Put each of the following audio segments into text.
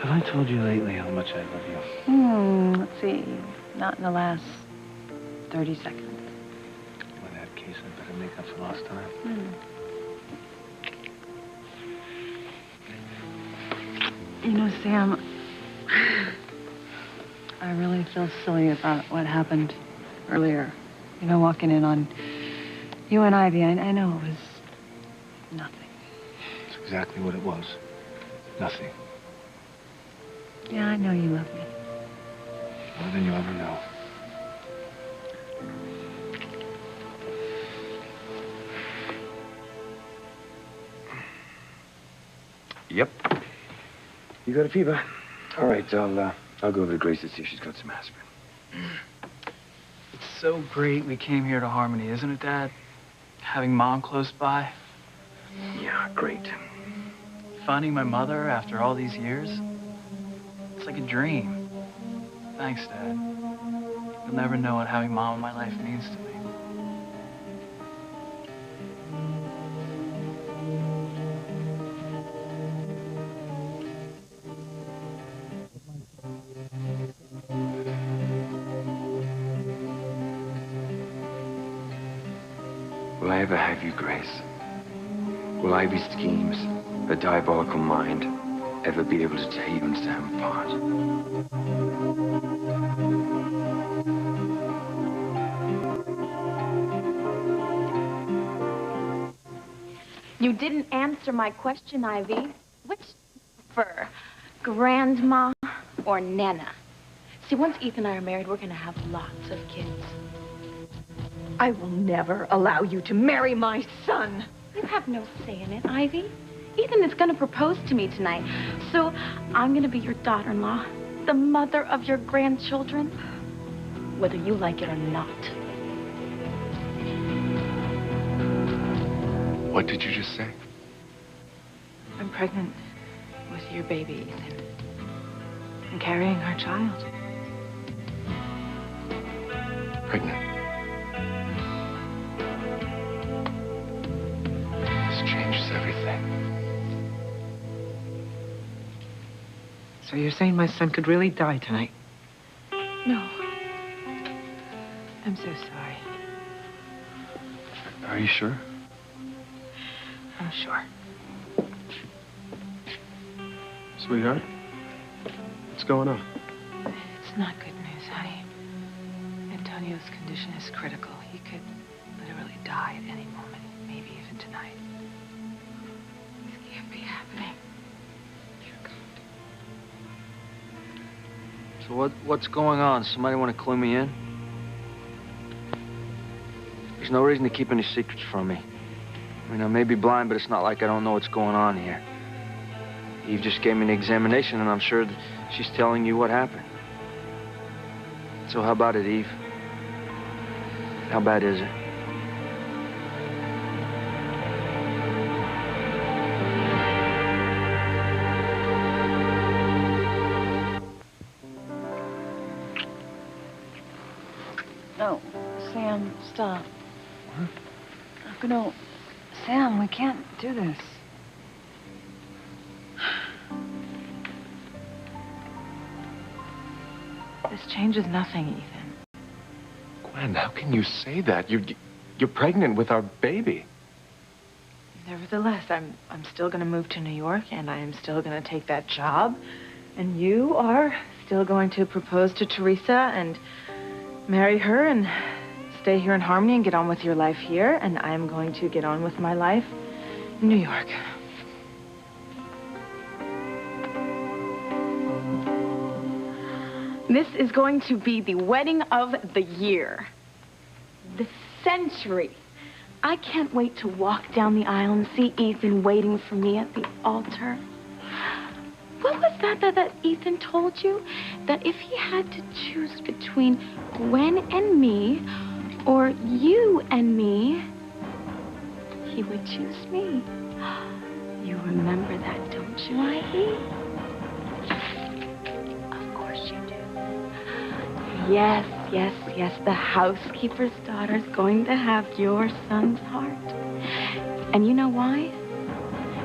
Have I told you lately how much I love you? Let's see. Not in the last 30 seconds. Well, in that case, I better make up for lost time. You know, Sam, I really feel silly about what happened earlier. You know, walking in on you and Ivy. I know it was nothing. It's exactly what it was. Nothing. Yeah, I know you love me. More than you'll ever know. Yep. You got a fever? All right, I'll go over to Grace and see if she's got some aspirin. It's so great we came here to Harmony, isn't it, Dad? Having Mom close by. Yeah, great. Finding my mother after all these years. It's like a dream. Thanks, Dad. You'll never know what having Mom in my life means to me. Will I ever have you, Grace? Will Ivy's schemes, her diabolical mind, ever be able to tear you and Sam apart? You didn't answer my question, Ivy. Which do you prefer, Grandma or Nana? See, once Ethan and I are married, we're gonna have lots of kids. I will never allow you to marry my son. You have no say in it, Ivy. Ethan is gonna propose to me tonight, so I'm gonna be your daughter-in-law, the mother of your grandchildren, whether you like it or not. What did you just say? I'm pregnant with your baby, Ethan. I'm carrying our child. Pregnant. This changes everything. So you're saying my son could really die tonight? No. I'm so sorry. Are you sure? I'm sure. Sweetheart, what's going on? It's not good news, honey. Antonio's condition is critical. He could literally die at any moment, maybe even tonight. This can't be happening. So what's going on? Somebody want to clue me in? There's no reason to keep any secrets from me. I mean, I may be blind, but it's not like I don't know what's going on here. Eve just gave me an examination, and I'm sure that she's telling you what happened. So how about it, Eve? How bad is it? No, Sam, stop. No, Sam, we can't do this. This changes nothing, Ethan. Gwen, how can you say that? You're pregnant with our baby. Nevertheless, I'm still gonna move to New York, and I am still gonna take that job. And you are still going to propose to Teresa and marry her and stay here in Harmony and get on with your life here. And I'm going to get on with my life in New York. This is going to be the wedding of the year. The century. I can't wait to walk down the aisle and see Ethan waiting for me at the altar. What was that Ethan told you? That if he had to choose between Gwen and me or you and me, he would choose me. You remember that, don't you, Ivy? Of course you do. Yes, yes, yes, the housekeeper's daughter's going to have your son's heart. And you know why?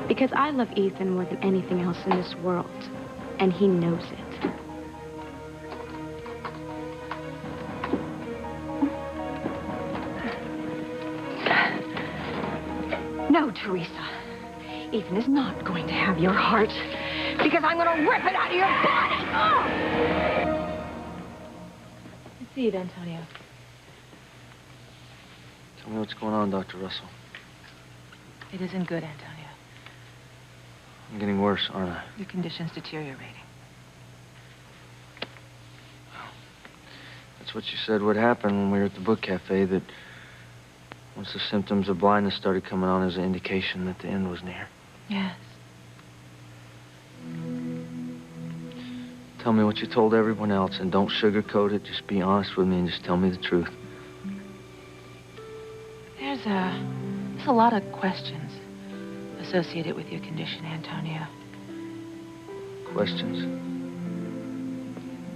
Because I love Ethan more than anything else in this world. and he knows it. No, Teresa. Ethan is not going to have your heart because I'm going to rip it out of your body. Oh! I see it, Antonio. Tell me what's going on, Dr. Russell. It isn't good, Antonio. I'm getting worse, aren't I? Your condition's deteriorating. That's what you said would happen when we were at the book cafe, that once the symptoms of blindness started coming on as an indication that the end was near. Yes. Tell me what you told everyone else, and don't sugarcoat it. Just be honest with me and just tell me the truth. There's a lot of questions associated with your condition, Antonio. Questions?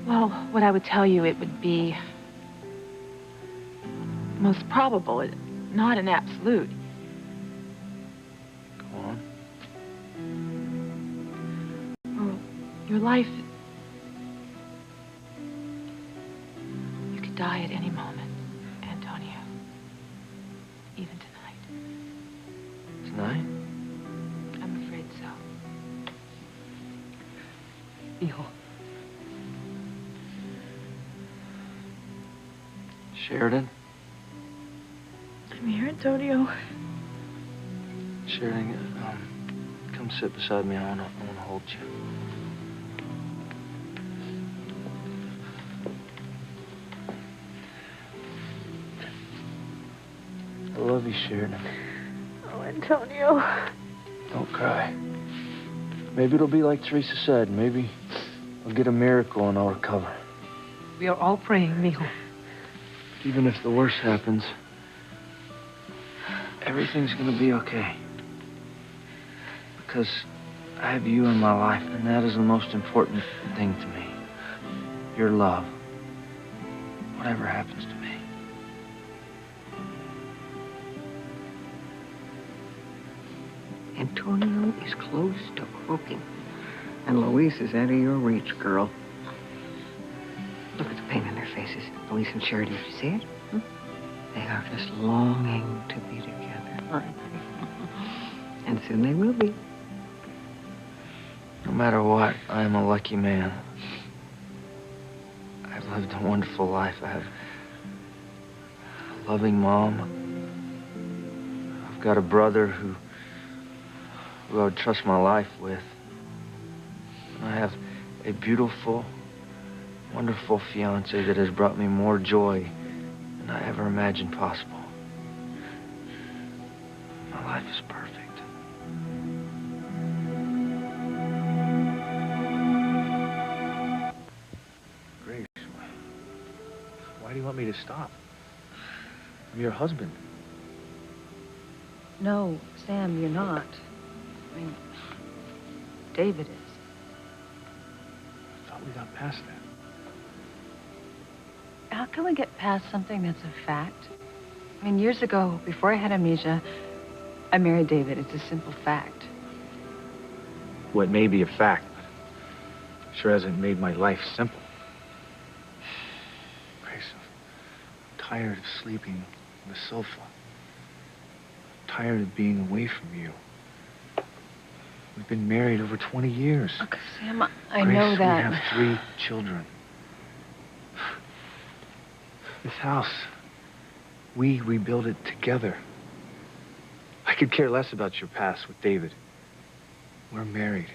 Well, what I would tell you, it would be most probable, not an absolute. Go on. Well, your life, you could die at any moment, Antonio. Even tonight. Tonight? I'm afraid so. Hijo. Sheridan? I'm here, Antonio. Sheridan, come sit beside me. I wanna hold you. I love you, Sheridan. Oh, Antonio. Don't cry. Maybe it'll be like Teresa said. Maybe I'll get a miracle and I'll recover. We are all praying, mijo. Even if the worst happens, everything's gonna be okay. Because I have you in my life, and that is the most important thing to me. Your love. Whatever happens to me. Antonio is close to croaking. And Luis is out of your reach, girl. Look at the pain on their faces. Luis and Sheridan, you see it? Hmm? They are just longing to be together, aren't they? And soon they will be. No matter what, I am a lucky man. I've lived a wonderful life. I have a loving mom. I've got a brother who I would trust my life with. And I have a beautiful, wonderful fiance that has brought me more joy than I ever imagined possible. My life is perfect. Grace, why do you want me to stop? I'm your husband. No, Sam, you're not. I mean, David is. I thought we got past that. How can we get past something that's a fact? I mean, years ago, before I had amnesia, I married David. It's a simple fact. Well, it may be a fact, but sure hasn't made my life simple. Grace, I'm tired of sleeping on the sofa. I'm tired of being away from you. We've been married over 20 years. Look, Sam, I Grace, know that. we have 3 children. This house, we rebuilt it together. I could care less about your past with David. We're married.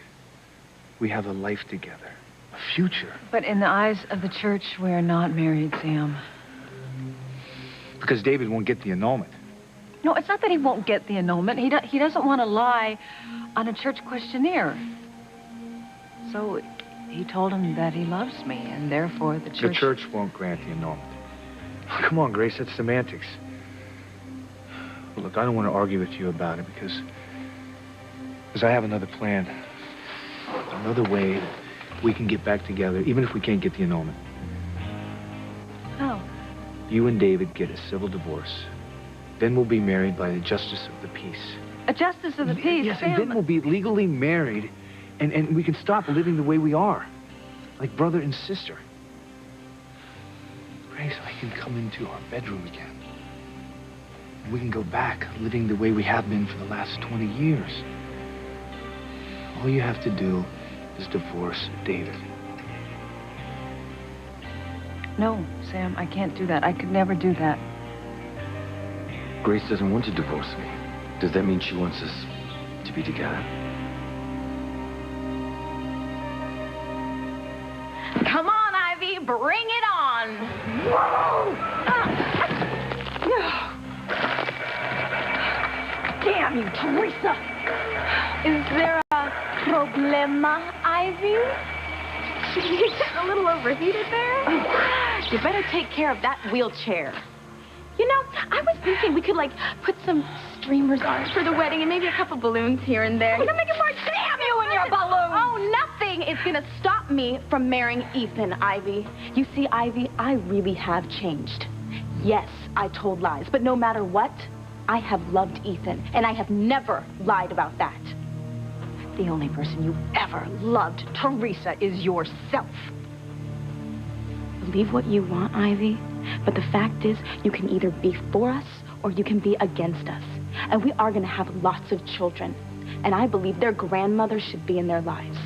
We have a life together, a future. But in the eyes of the church, we are not married, Sam. Because David won't get the annulment. No, it's not that he won't get the annulment. He doesn't want to lie on a church questionnaire. So he told him that he loves me, and therefore the church... The church won't grant the annulment. Oh, come on, Grace, that's semantics. Well, look, I don't want to argue with you about it because I have another plan. Another way that we can get back together, even if we can't get the annulment. How? You and David get a civil divorce. Then we'll be married by the justice of the peace. A justice of the peace, Yes, Sam. and then we'll be legally married And we can stop living the way we are, like brother and sister. Grace, I can come into our bedroom again. And we can go back living the way we have been for the last 20 years. All you have to do is divorce David. No, Sam, I can't do that. I could never do that. Grace doesn't want to divorce me. Does that mean she wants us to be together? Come on, Ivy, bring it on. Damn you, Teresa. Is there a problema, Ivy? You getting a little overheated there? You better take care of that wheelchair. You know, I was thinking we could, like, put some streamers on for the wedding and maybe a couple balloons here and there. You know, make it more... Damn you and your balloons! Oh, nothing is gonna stop me from marrying Ethan, Ivy. You see, Ivy, I really have changed. Yes, I told lies, but no matter what, I have loved Ethan, and I have never lied about that. The only person you ever loved, Teresa, is yourself. Believe what you want, Ivy, but the fact is, you can either be for us or you can be against us. And we are going to have lots of children. And I believe their grandmother should be in their lives.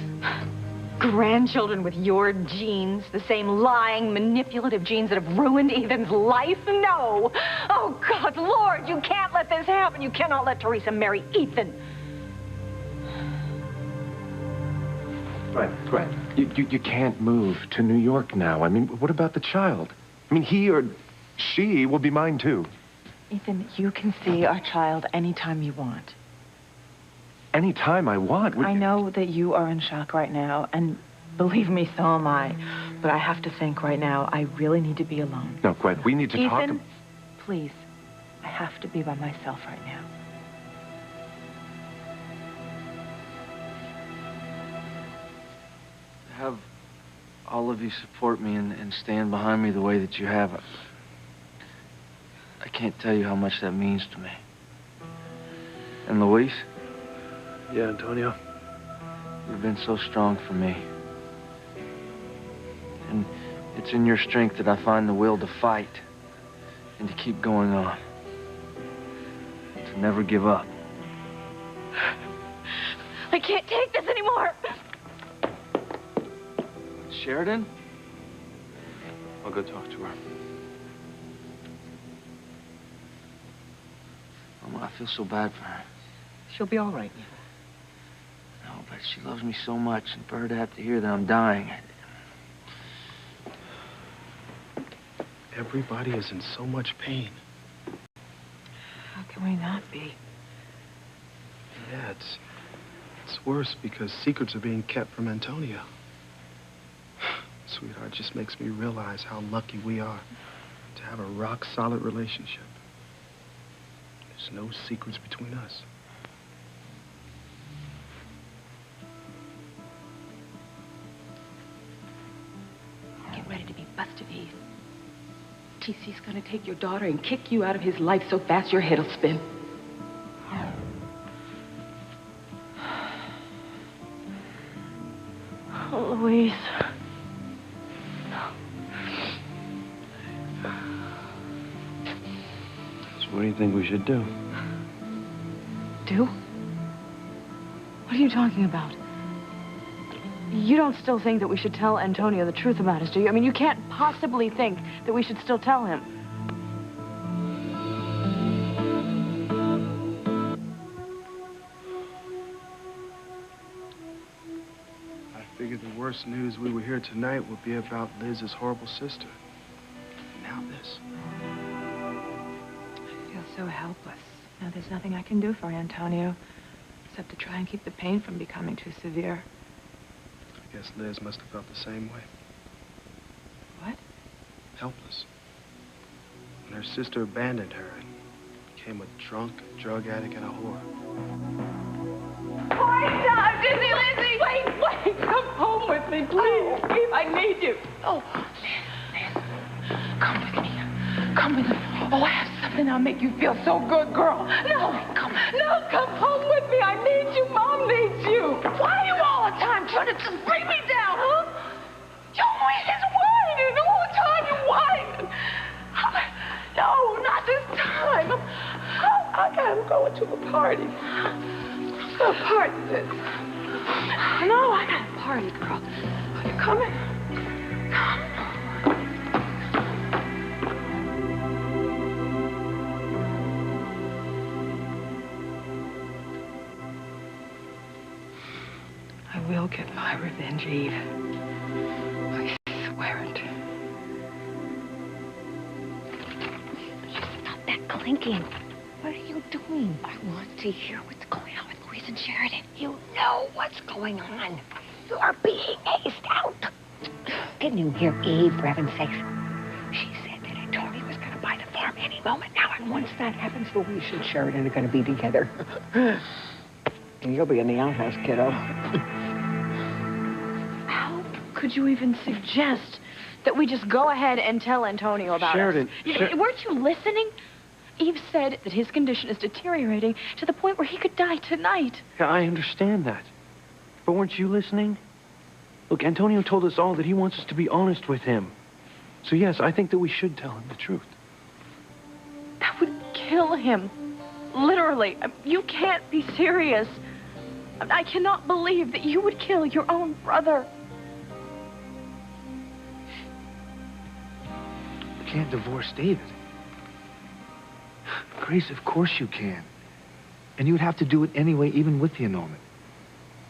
Grandchildren with your genes, the same lying, manipulative genes that have ruined Ethan's life? No. Oh, God, Lord, you can't let this happen. You cannot let Teresa marry Ethan. Gwen, you can't move to New York now. I mean, what about the child? I mean, he or she will be mine, too. Ethan, you can see our child anytime you want. Anytime I want. I know that you are in shock right now, and believe me, so am I. But I have to think right now, I really need to be alone. No, Gwen, we need to talk. Ethan, please, I have to be by myself right now. Have all of you support me and stand behind me the way that you have. I can't tell you how much that means to me. And Luis? Yeah, Antonio? You've been so strong for me. And it's in your strength that I find the will to fight and to keep going on. To never give up. I can't take this anymore. Sheridan? I'll go talk to her. I feel so bad for her. She'll be all right. No, but she loves me so much, and for her to have to hear that I'm dying. Everybody is in so much pain. How can we not be? Yeah, it's worse because secrets are being kept from Antonio. Sweetheart, it just makes me realize how lucky we are to have a rock-solid relationship. There's no secrets between us. Get ready to be busted, Eve. TC's gonna take your daughter and kick you out of his life so fast your head'll spin. Oh, Louise. So what do you think we should do? Do? What are you talking about? You don't still think that we should tell Antonio the truth about us, do you? I mean, you can't possibly think that we should still tell him. I figured the worst news we would hear tonight would be about Liz's horrible sister. Now this. I feel so helpless. Now, there's nothing I can do for Antonio, except to try and keep the pain from becoming too severe. I guess Liz must have felt the same way. What? Helpless. When her sister abandoned her and became a drunk, drug addict, and a whore. Stop, Dizzy Lizzy! Wait, come home with me, please. Eve, I need you. Oh, Liz, come with me. Come with me. Oh, I have something that'll make you feel so good, girl. No, come home with me. I need you. Mom needs you. Why are you all the time trying to just bring me down, huh? You always whining all the time. You whining. No, not this time. I'm going to a party. I'm going to party this. No, I got a party, girl. Are you coming? I will get my revenge, Eve. I swear it. Stop that clinking. What are you doing? I want to hear what's going on with Louise and Sheridan. You know what's going on. You are being aced out. Didn't you hear Eve, for heaven's sakes? She said that Antonio was going to buy the farm any moment now, and once that happens, Louise and Sheridan are going to be together. And you'll be in the outhouse, kiddo. How could you even suggest that we just go ahead and tell Antonio about Sheridan, us? Weren't you listening? Eve said that his condition is deteriorating to the point where he could die tonight. Yeah, I understand that. But weren't you listening? Look, Antonio told us all that he wants us to be honest with him. So yes, I think that we should tell him the truth. That would kill him. Literally. You can't be serious. I cannot believe that you would kill your own brother. You can't divorce David. Grace, of course you can. And you would have to do it anyway, even with the annulment.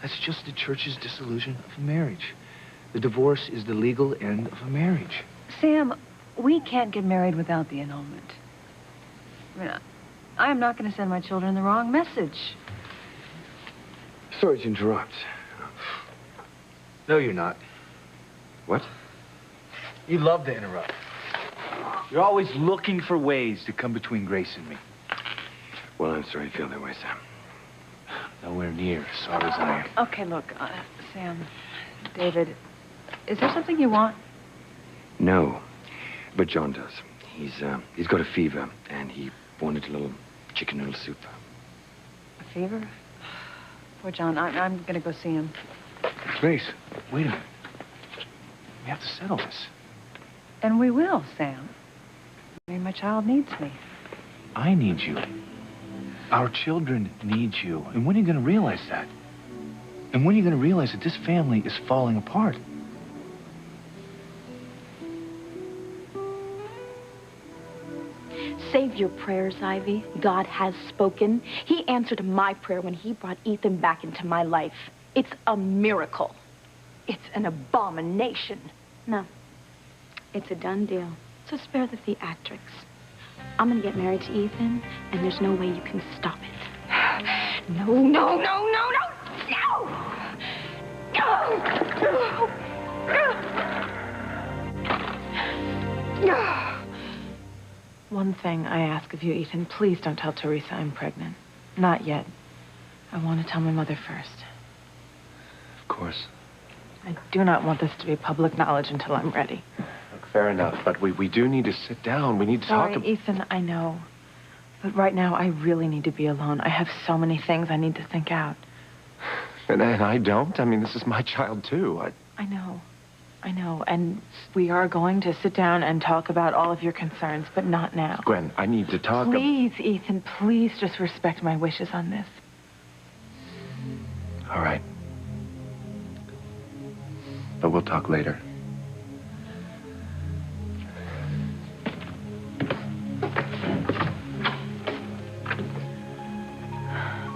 That's just the church's dissolution of a marriage. The divorce is the legal end of a marriage. Sam, we can't get married without the annulment. I mean, I am not going to send my children the wrong message. Sorry to interrupt. No, you're not. What? You love to interrupt. You're always looking for ways to come between Grace and me. Well, I'm sorry you feel that way, Sam. Nowhere near as sorry as I am. Okay, look, Sam, David, is there something you want? No, but John does. He's got a fever, and he wanted a little chicken noodle soup. A fever? Poor John, I'm going to go see him. Grace, wait a minute. We have to settle this. And we will, Sam. I mean, my child needs me. I need you. Our children need you. And when are you going to realize that? And when are you going to realize that this family is falling apart? Save your prayers, Ivy. God has spoken. He answered my prayer when he brought Ethan back into my life. It's a miracle. It's an abomination. No. It's a done deal. So spare the theatrics. I'm gonna get married to Ethan, and there's no way you can stop it. No, no, no, no, no, no! No! One thing I ask of you, Ethan, please don't tell Teresa I'm pregnant. Not yet. I want to tell my mother first. Of course. I do not want this to be public knowledge until I'm ready. Look, fair enough, but we do need to sit down. We need to Sorry, talk. Ethan, I know. But right now, I really need to be alone. I have so many things I need to think out. And I don't. I mean, this is my child, too. I know. I know. And we are going to sit down and talk about all of your concerns, but not now. Gwen, I need to talk. Please, Ethan, please just respect my wishes on this. All right. But we'll talk later.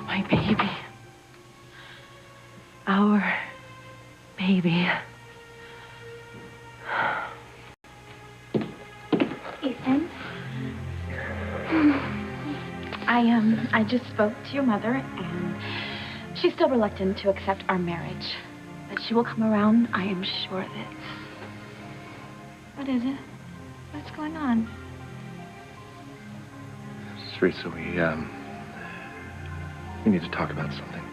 My baby. Our baby. Ethan? I just spoke to your mother, and she's still reluctant to accept our marriage. But she will come around, I am sure of it. What is it? What's going on? Teresa, we need to talk about something.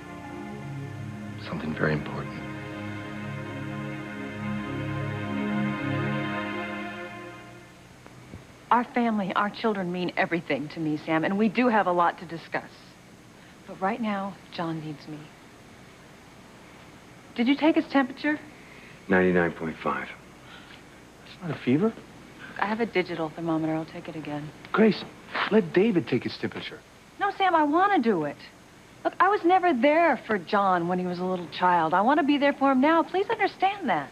Something very important. Our family, our children mean everything to me, Sam, and we do have a lot to discuss. But right now, John needs me. Did you take his temperature? 99.5. That's not a fever. I have a digital thermometer. I'll take it again. Grace, let David take his temperature. No, Sam, I want to do it. Look, I was never there for John when he was a little child. I want to be there for him now. Please understand that.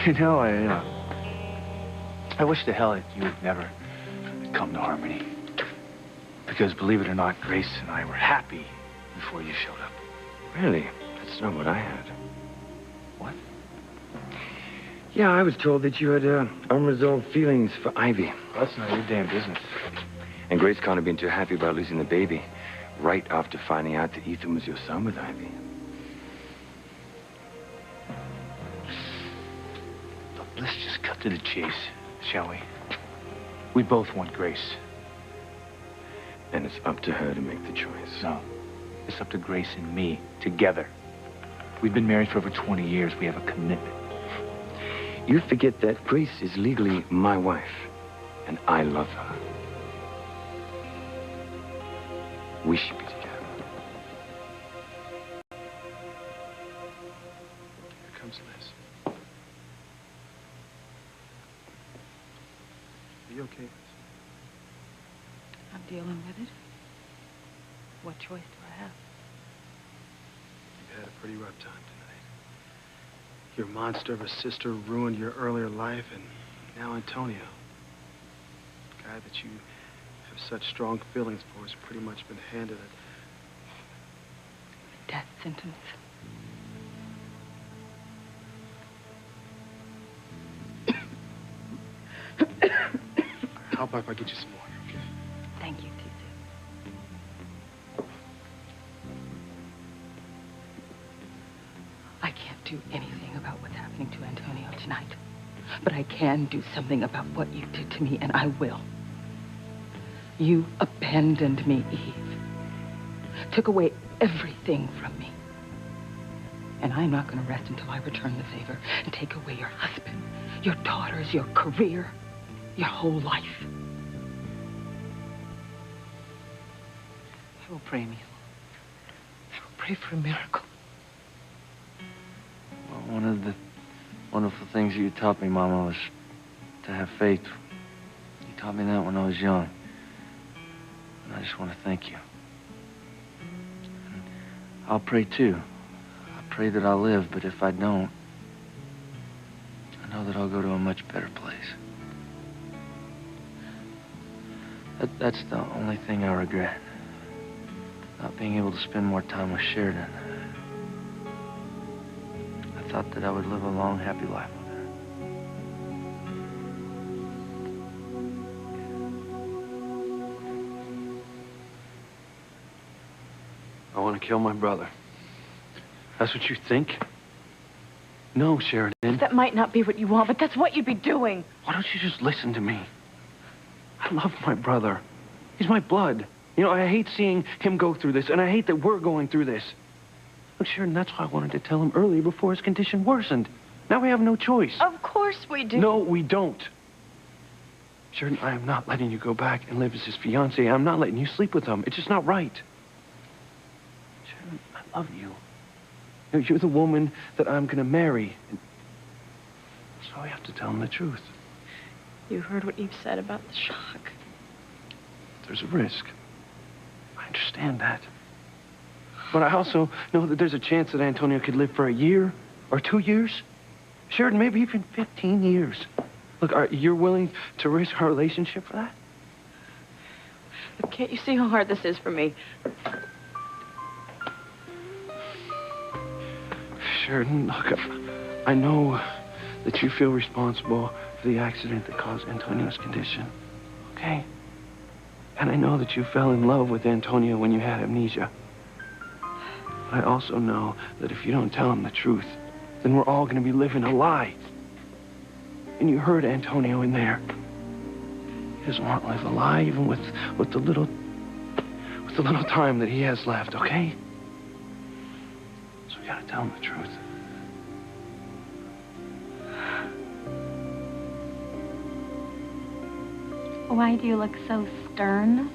You know, I wish to hell that you had never come to Harmony. Because believe it or not, Grace and I were happy before you showed up. Really? That's not what I had. What? Yeah, I was told that you had unresolved feelings for Ivy. Well, that's not your damn business. And Grace can't have been too happy about losing the baby right after finding out that Ethan was your son with Ivy. Look, let's just cut to the chase, shall we? We both want Grace. And it's up to her to make the choice. No, it's up to Grace and me, together. We've been married for over 20 years. We have a commitment. You forget that Grace is legally my wife, and I love her. We should be together. Here comes Liz. Are you okay, Liz? I'm dealing with it. What choice do I have? You've had a pretty rough time tonight. Your monster of a sister ruined your earlier life, and now Antonio, the guy that you have such strong feelings for, has pretty much been handed a Death sentence. How about if I get you some water, okay? Thank you, Tizzy. I can't do anything about what's happening to Antonio tonight. But I can do something about what you did to me, and I will. You abandoned me, Eve. Took away everything from me. And I'm not going to rest until I return the favor and take away your husband, your daughters, your career, your whole life. I will pray, Neil. I will pray for a miracle. Well, one of the wonderful things you taught me, Mama, was to have faith. You taught me that when I was young. And I just want to thank you. And I'll pray, too. I pray that I'll live, but if I don't, I know that I'll go to a much better place. That's the only thing I regret. Not being able to spend more time with Sheridan. I thought that I would live a long, happy life with her. I want to kill my brother. That's what you think? No, Sheridan. That might not be what you want, but that's what you'd be doing. Why don't you just listen to me? I love my brother. He's my blood. You know, I hate seeing him go through this, and I hate that we're going through this. Look, Sheridan, that's why I wanted to tell him earlier before his condition worsened. Now we have no choice. Of course we do. No, we don't. Sheridan, I am not letting you go back and live as his fiancée. I'm not letting you sleep with him. It's just not right. Sheridan, I love you. You're the woman that I'm going to marry. And so I have to tell him the truth. You heard what Eve said about the shock. There's a risk. I understand that. But I also know that there's a chance that Antonio could live for a year or 2 years. Sheridan, maybe even 15 years. Look, you're willing to risk our relationship for that? But can't you see how hard this is for me? Sheridan, look, I know that you feel responsible for the accident that caused Antonio's condition, okay? And I know that you fell in love with Antonio when you had amnesia. But I also know that if you don't tell him the truth, then we're all going to be living a lie. And you heard Antonio in there. He doesn't want to live a lie, even with the little time that he has left, okay? So we gotta tell him the truth. Why do you look so stern?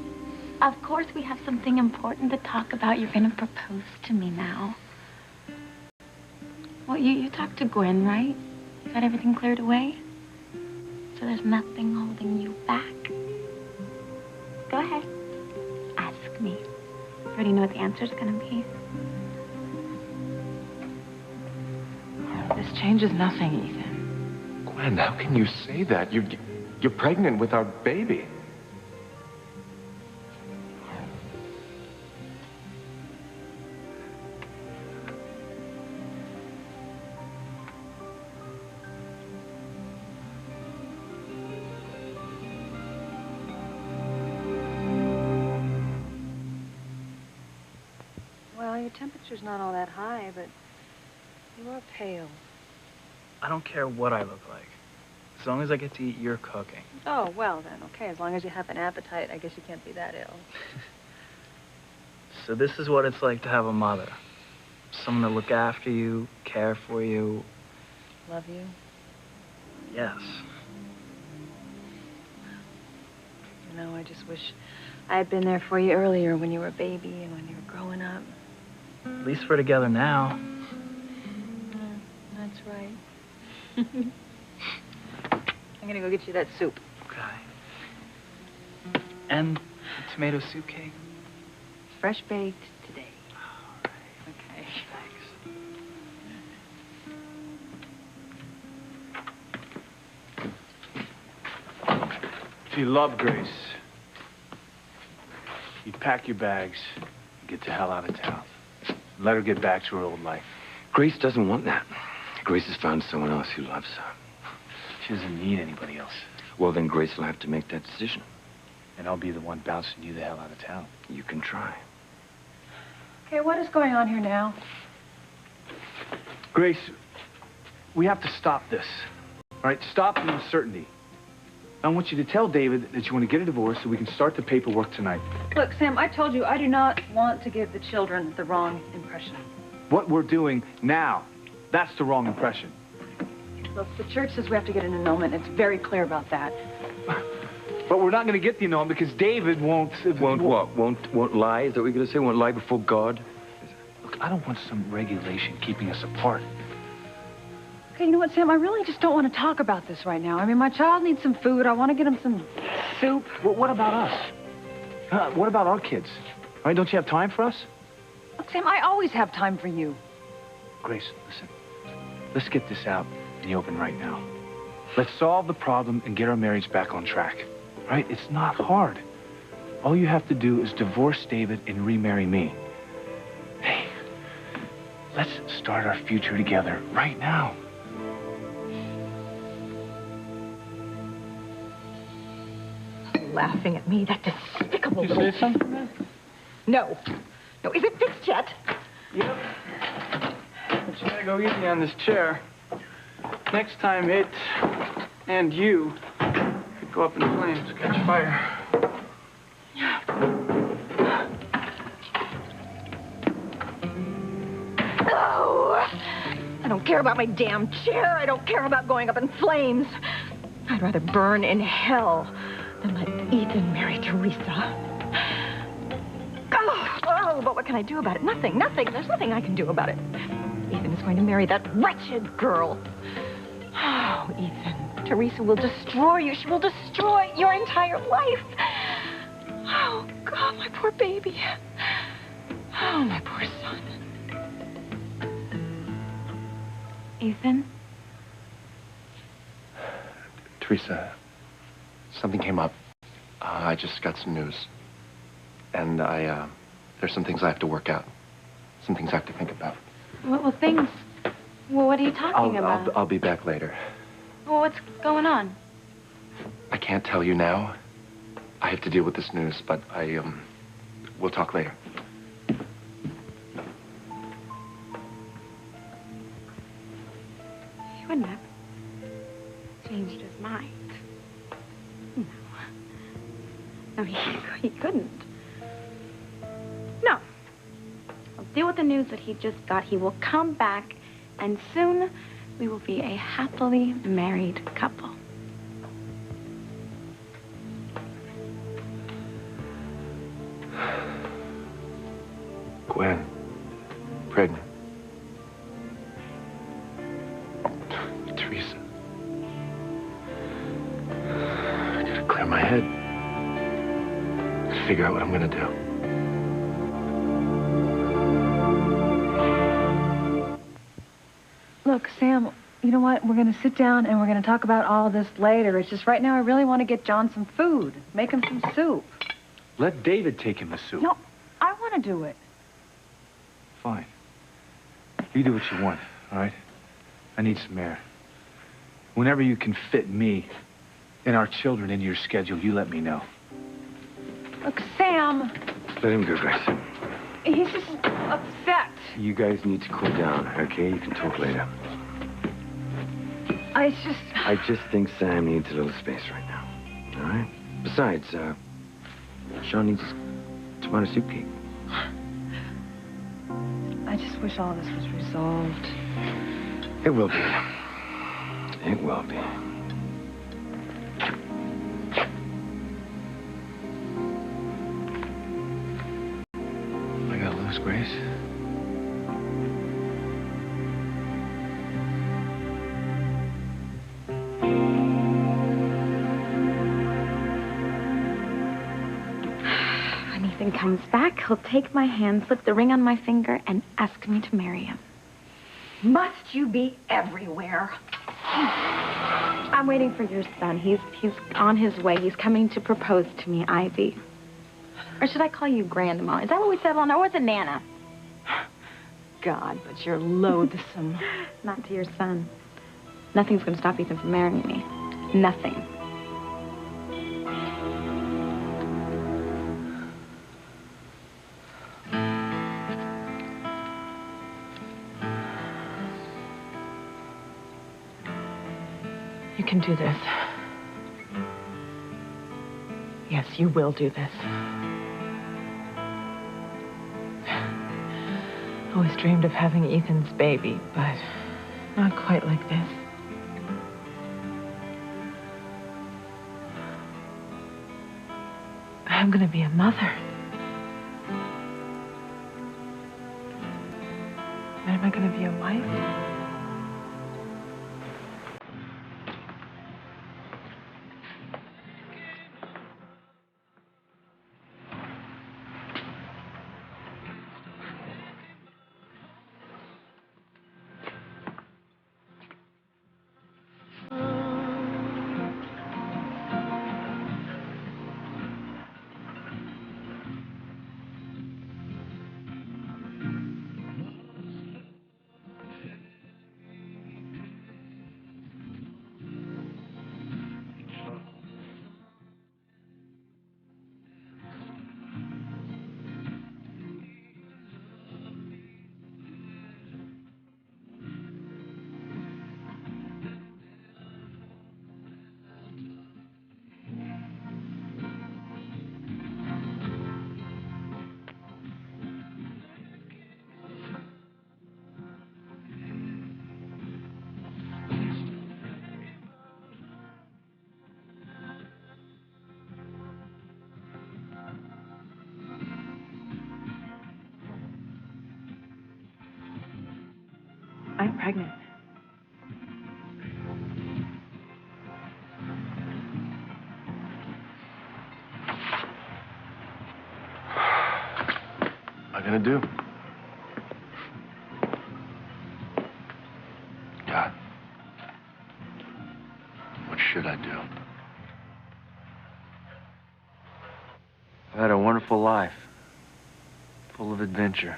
Of course we have something important to talk about. You're gonna propose to me now. Well, you talked to Gwen, right? You got everything cleared away? So there's nothing holding you back. Go ahead. Ask me. You already know what the answer's gonna be. This changes nothing, Ethan. Gwen, how can you say that? You're pregnant with our baby. Well, your temperature's not all that high, but you are pale. I don't care what I look like, as long as I get to eat your cooking. Oh, well then, okay. As long as you have an appetite, I guess you can't be that ill. So this is what it's like to have a mother. Someone to look after you, care for you. Love you? Yes. You know, I just wish I had been there for you earlier when you were a baby and when you were growing up. At least we're together now. That's right. I'm gonna go get you that soup. Okay. And the tomato soup cake? Fresh baked today. All right. Okay. Thanks. If you love Grace, you'd pack your bags and get the hell out of town. Let her get back to her old life. Grace doesn't want that. Grace has found someone else who loves her. She doesn't need anybody else. Well, then Grace will have to make that decision. And I'll be the one bouncing you the hell out of town. You can try. Okay, what is going on here now? Grace, we have to stop this. All right, stop the uncertainty. I want you to tell David that you want to get a divorce so we can start the paperwork tonight. Look, Sam, I told you I do not want to give the children the wrong impression. What we're doing now, that's the wrong impression. Look, the church says we have to get an annulment. It's very clear about that. But we're not going to get the annulment because David won't... Won't what? Won't lie? Is that what you're going to say? Won't lie before God? Look, I don't want some regulation keeping us apart. Okay, you know what, Sam? I really just don't want to talk about this right now. I mean, my child needs some food. I want to get him some soup. Well, what about us? What about our kids? All right, don't you have time for us? Look, Sam, I always have time for you. Grace, listen. Let's get this out in the open right now. Let's solve the problem and get our marriage back on track. Right? It's not hard. All you have to do is divorce David and remarry me. Hey, let's start our future together right now. Laughing at me, that despicable Did you little... say something, man? No. No, is it fixed yet? Yep. But you gotta go easy on this chair. Next time it and you could go up in flames, catch fire. Oh, I don't care about my damn chair. I don't care about going up in flames. I'd rather burn in hell than let Ethan marry Teresa. Oh, but what can I do about it? Nothing. There's nothing I can do about it. Ethan is going to marry that wretched girl. Oh, Ethan, Teresa will destroy you. She will destroy your entire life. Oh, God, my poor baby. Oh, my poor son. Ethan? Teresa, something came up. I just got some news. And there's some things I have to work out. Some things I have to think about. Well, things... Well, what are you talking about? I'll be back later. Well, what's going on? I can't tell you now. I have to deal with this news, but we'll talk later. He wouldn't have changed his mind. No. No, he couldn't. No. I'll deal with the news that he just got. He will come back, and soon we will be a happily married couple. Gwen, pregnant. Teresa. I gotta clear my head. Gotta figure out what I'm gonna do. Look, Sam, you know what? We're going to sit down and we're going to talk about all this later. It's just right now I really want to get John some food. Make him some soup. Let David take him the soup. No, I want to do it. Fine. You do what you want, all right? I need some air. Whenever you can fit me and our children into your schedule, you let me know. Look, Sam, Let him go, Grace. he's just upset. You guys need to cool down, okay? You can talk later. I just think Sam needs a little space right now. All right? Besides, Sean needs to run a soup cake. I just wish all this was resolved. It will be. It will be. I gotta lose Grace. When Ethan comes back, he'll take my hand, slip the ring on my finger, and ask me to marry him. Must you be everywhere? I'm waiting for your son. He's on his way. He's coming to propose to me, Ivy. Or should I call you Grandma? Is that what we settled on? Or was it Nana? God, but you're loathsome. Not to your son. Nothing's going to stop Ethan from marrying me. Nothing. You can do this. Yes, you will do this. Always dreamed of having Ethan's baby, but not quite like this. I'm gonna be a mother. And am I gonna be a wife? I'm pregnant. What am I gonna do? God. What should I do? I've had a wonderful life, full of adventure.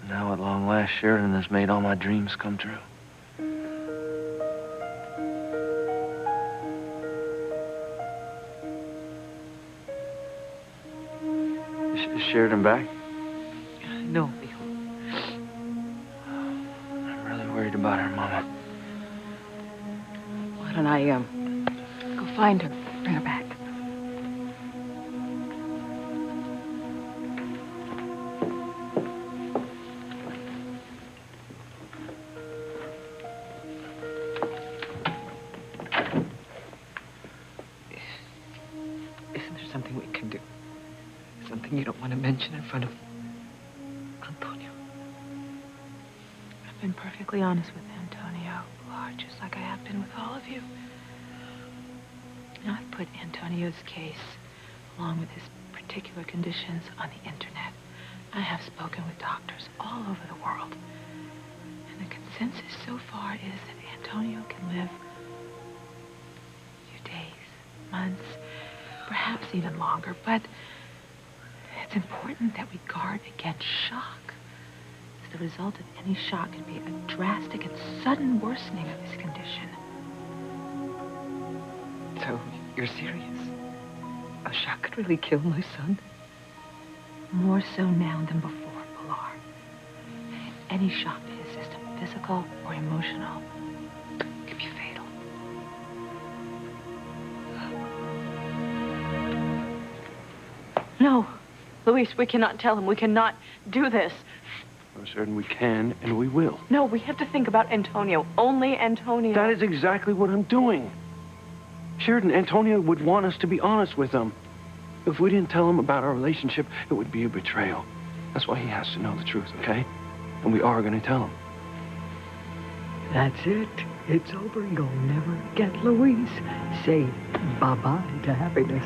Now, at long last, Sheridan has made all my dreams come true. Is Sheridan back? No, I'm really worried about her, Mama. Why don't I, go find her, bring her back. Isn't there something we can do? Something something you don't want to mention in front of Antonio? I've been perfectly honest with Antonio, Pilar, just like I have been with all of you. Now, I've put Antonio's case, along with his particular conditions, on the internet. I have spoken with doctors all over the world. And the consensus so far is that Antonio can live a few days, months, perhaps even longer. But it's important that we guard against shock. As the result of any shock can be a drastic and sudden worsening of his condition. So, you're serious? A shock could really kill my son? More so now than before, Pilar. Any shock to his system, physical or emotional, could be fatal. No, Luis, we cannot tell him. We cannot do this. I'm certain we can, and we will. No, we have to think about Antonio. Only Antonio. That is exactly what I'm doing. Sheridan, Antonio would want us to be honest with him. If we didn't tell him about our relationship, it would be a betrayal. That's why he has to know the truth, okay? And we are going to tell him. That's it. It's over. You'll never get Louise. Say bye-bye to happiness.